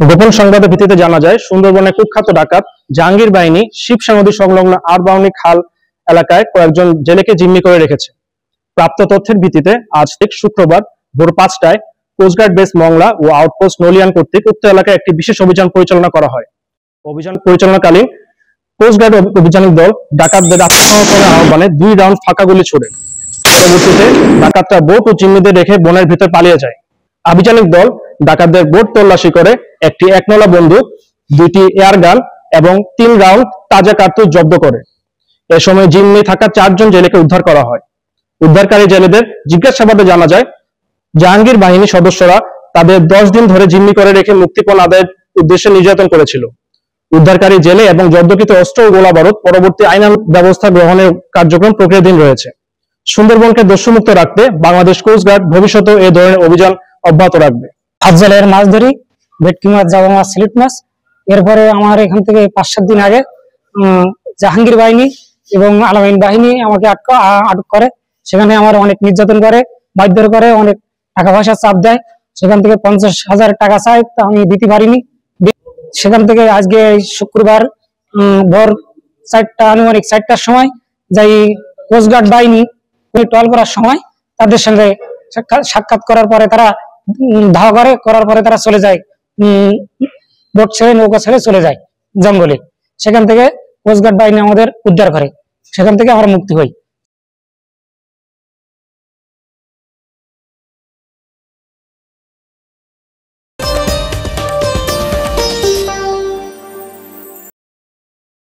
গোপন সংবাদের ভিত্তিতে জানা যায়, সুন্দরবনের কুখ্যাত ডাকাত জাহাঙ্গীর বাহিনী শিবসা নদী সংলগ্ন আরবাউনি খাল এলাকায় কয়েকজন জেলেকে জিম্মি করে রেখেছে। প্রাপ্ত তথ্যের ভিত্তিতে আজ থেকে শুক্রবার ভোর 5টায় কোস্টগার্ড বেস মংলা ও আউটপোস্ট নলিয়ান কর্তৃক উক্ত এলাকায় একটি বিশেষ অভিযান পরিচালনা করা হয়। অভিযান পরিচালনাকালীন কোস্টগার্ড অভিযানিক দল ডাকাতদের আত্মসমর্পণের আহ্বানে 2 রাউন্ড ফাঁকা গুলি ছোড়ে। পরবর্তীতে ডাকাতরা বোট ও জিম্মিদের রেখে বনের ভিতর পালিয়ে যায়। আভিযানিক দল ডাকাতদের বোট তল্লাশি করে একটি 1 নলা বন্দুক, 2টি এয়ার গান এবং 3 রাউন্ড তাজা কার্তুজ জব্দ করে। এ সময় জিম্মি থাকা 4 জন জেলেকে উদ্ধার করা হয়। উদ্ধারকারী জেলেদের জিজ্ঞাসাবাদে জানা যায়, জাহাঙ্গীর বাহিনী সদস্যরা তাদের 10 দিন ধরে জিম্মি করে রেখে মুক্তিপণ আদায়ের উদ্দেশ্যে নির্যাতন করেছিল। উদ্ধারকারী জেলে এবং জব্দকৃত অস্ত্র ও গোলাবারুদ পরবর্তী আইনানুগ ব্যবস্থা গ্রহণের কার্যক্রম প্রক্রিয়াধীন রয়েছে। সুন্দরবনকে দস্যুমুক্ত রাখতে বাংলাদেশ কোস্টগার্ড ভবিষ্যতেও এ ধরনের অভিযান অব্যাহত রাখবে। আফজালের মাছ ধরি, ভেটকি মাছ, জাবা মাছ, সিলেট মাছ। এরপরে আমার এখান থেকে 5-7 দিন আগে জাহাঙ্গীর বাহিনী এবং আলামিন বাহিনী আমাকে আটক করে। সেখানে আমার অনেক নির্যাতন করে, মারধর করে, অনেক টাকা পয়সা চাপ দেয়। সেখান থেকে 50,000 টাকা চাই, তা আমি দিতে পারিনি। সেখান থেকে আজকে শুক্রবার ভোর 4টা আনুমানিক 4টার সময় যাই কোস্টগার্ড বাহিনী টহল করার সময় তাদের সঙ্গে সাক্ষাৎ করার পরে তারা ধাওয়া করার পরে তারা চলে যায়, বোট ছেড়ে নৌকা ছেড়ে চলে যায় জঙ্গলে। সেখান থেকে কোস্টগার্ড বাহিনী আমাদের উদ্ধার করে, সেখান থেকে আমরা মুক্তি হই।